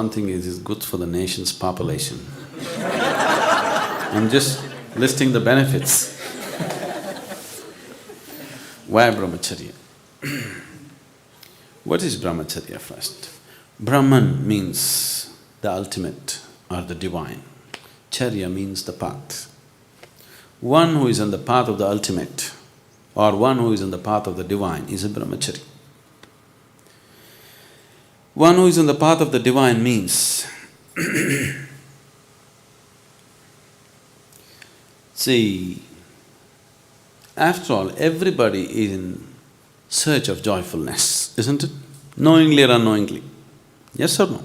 one thing is, it's good for the nation's population. I'm just listing the benefits. Why Brahmacharya? What is Brahmacharya first? Brahman means the ultimate or the divine. Charya means the path. One who is on the path of the ultimate or one who is on the path of the divine is a Brahmachari. One who is on the path of the divine means see, after all, everybody is in search of joyfulness, isn't it? Knowingly or unknowingly. Yes or no?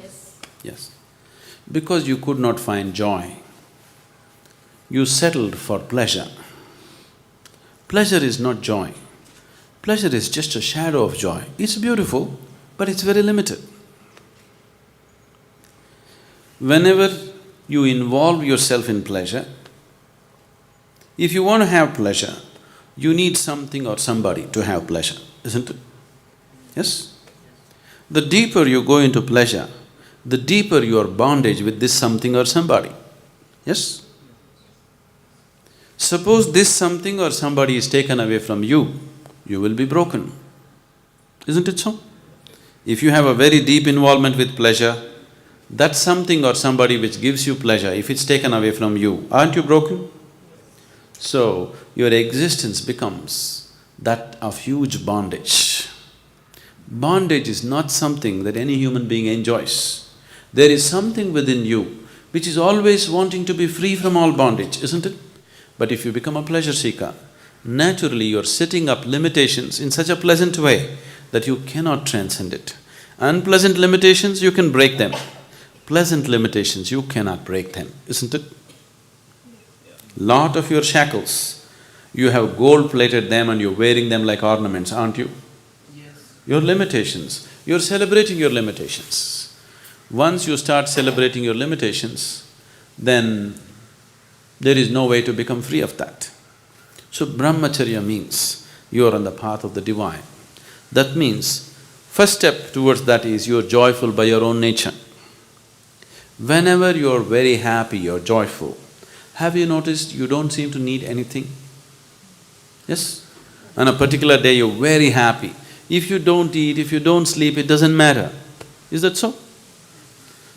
Yes. Yes. Because you could not find joy, you settled for pleasure. Pleasure is not joy. Pleasure is just a shadow of joy. It's beautiful, but it's very limited. Whenever you involve yourself in pleasure, if you want to have pleasure, you need something or somebody to have pleasure, isn't it? Yes? The deeper you go into pleasure, the deeper your bondage with this something or somebody. Yes? Suppose this something or somebody is taken away from you, you will be broken. Isn't it so? If you have a very deep involvement with pleasure, that something or somebody which gives you pleasure, if it's taken away from you, aren't you broken? So, your existence becomes that of huge bondage. Bondage is not something that any human being enjoys. There is something within you which is always wanting to be free from all bondage, isn't it? But if you become a pleasure seeker, naturally you're setting up limitations in such a pleasant way that you cannot transcend it. Unpleasant limitations, you can break them. Pleasant limitations, you cannot break them, isn't it? Lot of your shackles, you have gold-plated them and you're wearing them like ornaments, aren't you? Yes. Your limitations, you're celebrating your limitations. Once you start celebrating your limitations, then there is no way to become free of that. So Brahmacharya means you're on the path of the divine. That means, first step towards that is you're joyful by your own nature. Whenever you're very happy, you're joyful, have you noticed you don't seem to need anything? Yes? On a particular day you're very happy. If you don't eat, if you don't sleep, it doesn't matter. Is that so?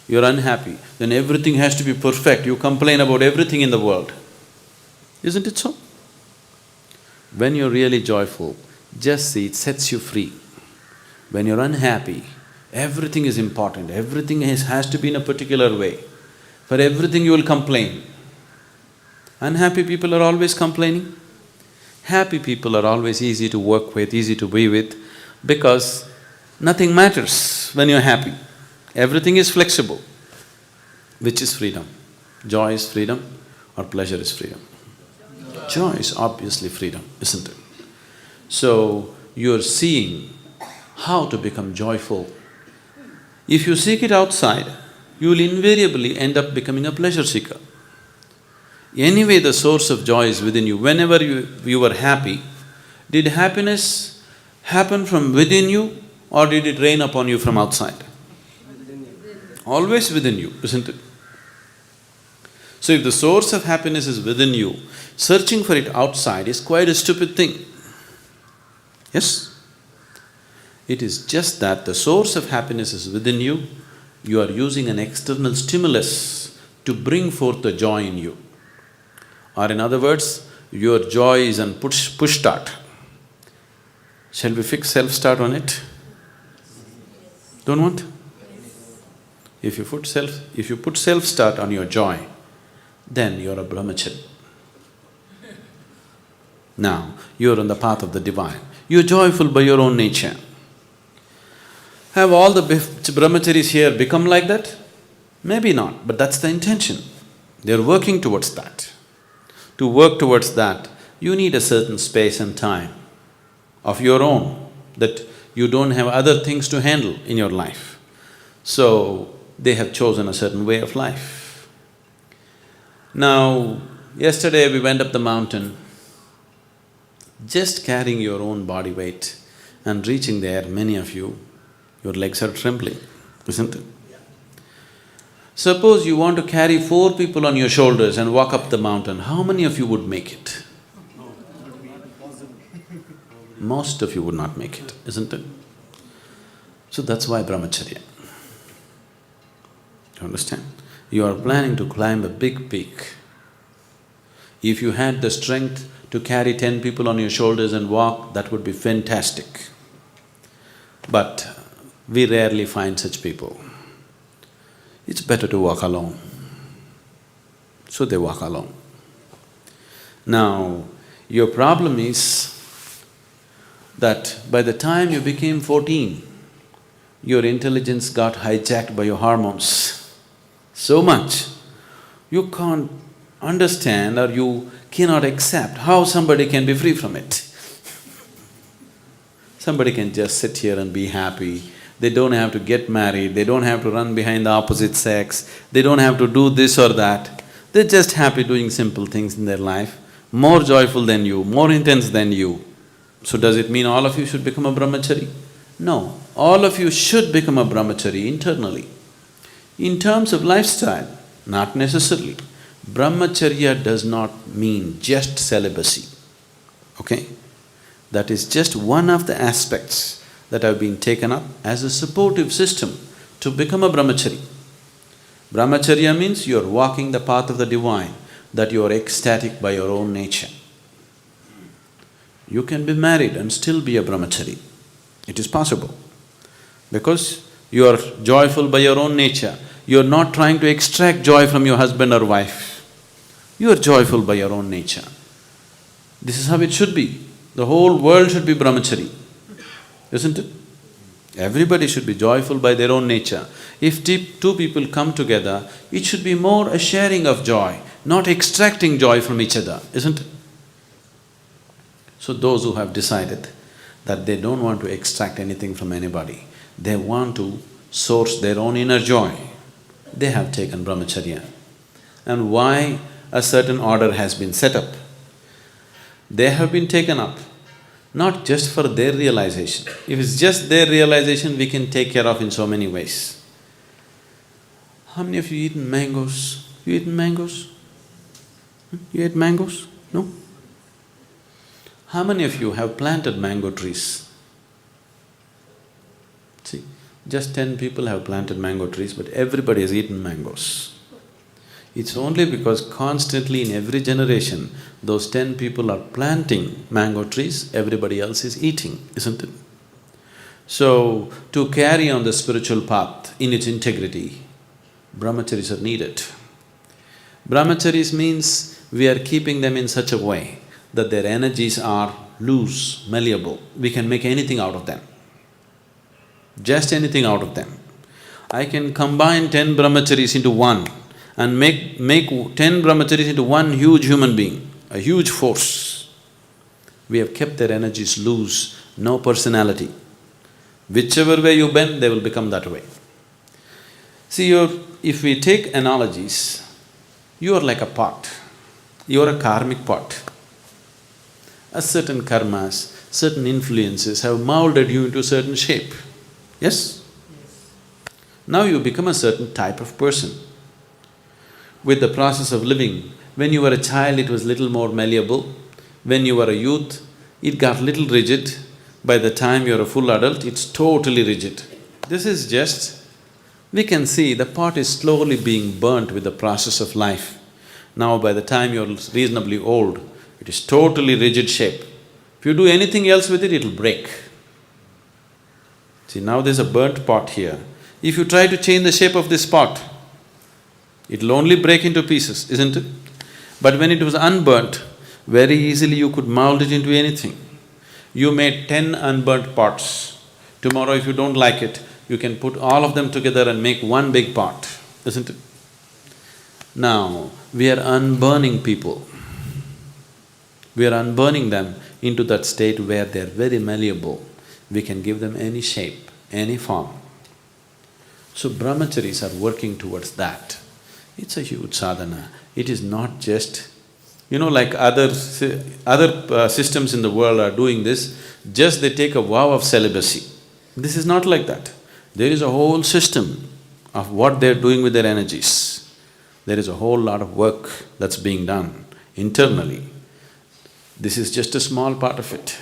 You're unhappy, then everything has to be perfect, you complain about everything in the world. Isn't it so? When you're really joyful, just see, it sets you free. When you're unhappy, everything is important, everything has to be in a particular way. For everything you will complain. Unhappy people are always complaining. Happy people are always easy to work with, easy to be with, because nothing matters when you're happy. Everything is flexible. Which is freedom? Joy is freedom or pleasure is freedom? Joy is obviously freedom, isn't it? So, you're seeing how to become joyful. If you seek it outside, you will invariably end up becoming a pleasure seeker. Anyway, the source of joy is within you. Whenever you were happy, did happiness happen from within you or did it rain upon you from outside? Always within you, isn't it? So if the source of happiness is within you, searching for it outside is quite a stupid thing. Yes? It is just that the source of happiness is within you, you are using an external stimulus to bring forth the joy in you. Or in other words, your joy is on push start. Shall we fix self-start on it? Don't want? If you put self-start on your joy, then you're a Brahmachari. Now, you're on the path of the divine. You're joyful by your own nature. Have all the Brahmacharis here become like that? Maybe not, but that's the intention. They're working towards that. To work towards that, you need a certain space and time of your own, that you don't have other things to handle in your life. So, they have chosen a certain way of life. Now, yesterday we went up the mountain, just carrying your own body weight and reaching there, many of you, your legs are trembling, isn't it? Suppose you want to carry 4 people on your shoulders and walk up the mountain, how many of you would make it? Most of you would not make it, isn't it? So that's why Brahmacharya. You understand? You are planning to climb a big peak. If you had the strength to carry 10 people on your shoulders and walk, that would be fantastic. But we rarely find such people. It's better to walk alone. So they walk alone. Now, your problem is that by the time you became 14, your intelligence got hijacked by your hormones so much, you can't understand or you cannot accept how somebody can be free from it. Somebody can just sit here and be happy, they don't have to get married, they don't have to run behind the opposite sex, they don't have to do this or that. They're just happy doing simple things in their life, more joyful than you, more intense than you. So does it mean all of you should become a brahmachari? No, all of you should become a brahmachari internally. In terms of lifestyle, not necessarily. Brahmacharya does not mean just celibacy, okay? That is just one of the aspects that have been taken up as a supportive system to become a brahmachari. Brahmacharya means you are walking the path of the divine, that you are ecstatic by your own nature. You can be married and still be a brahmachari. It is possible. Because you are joyful by your own nature, you are not trying to extract joy from your husband or wife. You are joyful by your own nature. This is how it should be. The whole world should be brahmachari, isn't it? Everybody should be joyful by their own nature. If two people come together, it should be more a sharing of joy, not extracting joy from each other, isn't it? So those who have decided that they don't want to extract anything from anybody, they want to source their own inner joy, they have taken brahmacharya. And why a certain order has been set up? They have been taken up not just for their realization. If it's just their realization, we can take care of in so many ways. How many of you eaten mangoes? You eaten mangoes? You ate mangoes? No? How many of you have planted mango trees? See, just 10 people have planted mango trees, but everybody has eaten mangoes. It's only because constantly in every generation, those 10 people are planting mango trees, everybody else is eating, isn't it? So, to carry on the spiritual path in its integrity, brahmacharis are needed. Brahmacharis means we are keeping them in such a way that their energies are loose, malleable, we can make anything out of them. Just anything out of them. I can combine 10 brahmacharis into one and make 10 brahmacharis into one huge human being, a huge force. We have kept their energies loose, no personality. Whichever way you bend, they will become that way. See, if we take analogies, you are like a pot, you are a karmic pot. A certain karmas, certain influences have molded you into a certain shape, yes? Now you become a certain type of person. With the process of living, when you were a child it was little more malleable, when you were a youth it got little rigid, by the time you're a full adult it's totally rigid. This is just… we can see the pot is slowly being burnt with the process of life. Now by the time you're reasonably old, it is totally rigid shape. If you do anything else with it, it'll break. See, now there's a burnt pot here. If you try to change the shape of this pot, it'll only break into pieces, isn't it? But when it was unburnt, very easily you could mold it into anything. You made 10 unburnt pots. Tomorrow if you don't like it, you can put all of them together and make one big pot, isn't it? Now, we are unburning people. We are unburning them into that state where they're very malleable. We can give them any shape, any form. So brahmacharis are working towards that. It's a huge sadhana. It is not just… like other systems in the world are doing this, just they take a vow of celibacy. This is not like that. There is a whole system of what they're doing with their energies. There is a whole lot of work that's being done internally. This is just a small part of it.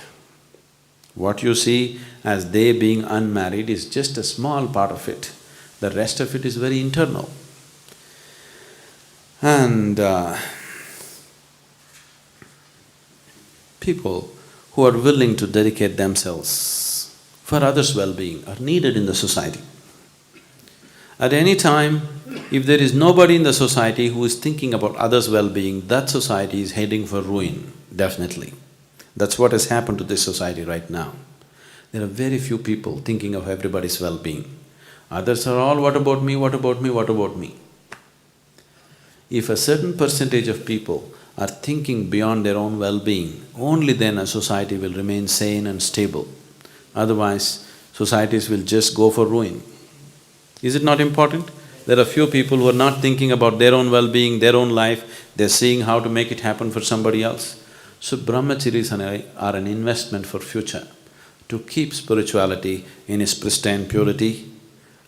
What you see as they being unmarried is just a small part of it. The rest of it is very internal. And people who are willing to dedicate themselves for others' well-being are needed in the society. At any time, if there is nobody in the society who is thinking about others' well-being, that society is heading for ruin, definitely. That's what has happened to this society right now. There are very few people thinking of everybody's well-being. Others are all, what about me, what about me, what about me? If a certain percentage of people are thinking beyond their own well-being, only then a society will remain sane and stable. Otherwise, societies will just go for ruin. Is it not important? There are few people who are not thinking about their own well-being, their own life, they're seeing how to make it happen for somebody else. So brahmacharis are an investment for future, to keep spirituality in its pristine purity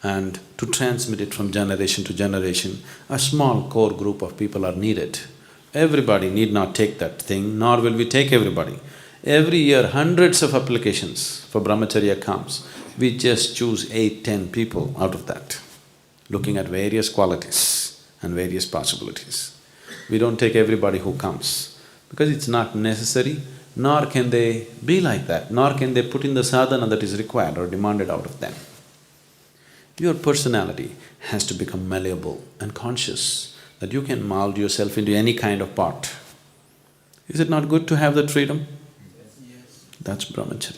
and to transmit it from generation to generation. A small core group of people are needed. Everybody need not take that thing, nor will we take everybody. Every year, hundreds of applications for brahmacharya comes. We just choose 8–10 people out of that, looking at various qualities and various possibilities. We don't take everybody who comes, because it's not necessary, nor can they be like that, nor can they put in the sadhana that is required or demanded out of them. Your personality has to become malleable and conscious that you can mold yourself into any kind of pot. Is it not good to have that freedom? Yes. That's brahmacharya.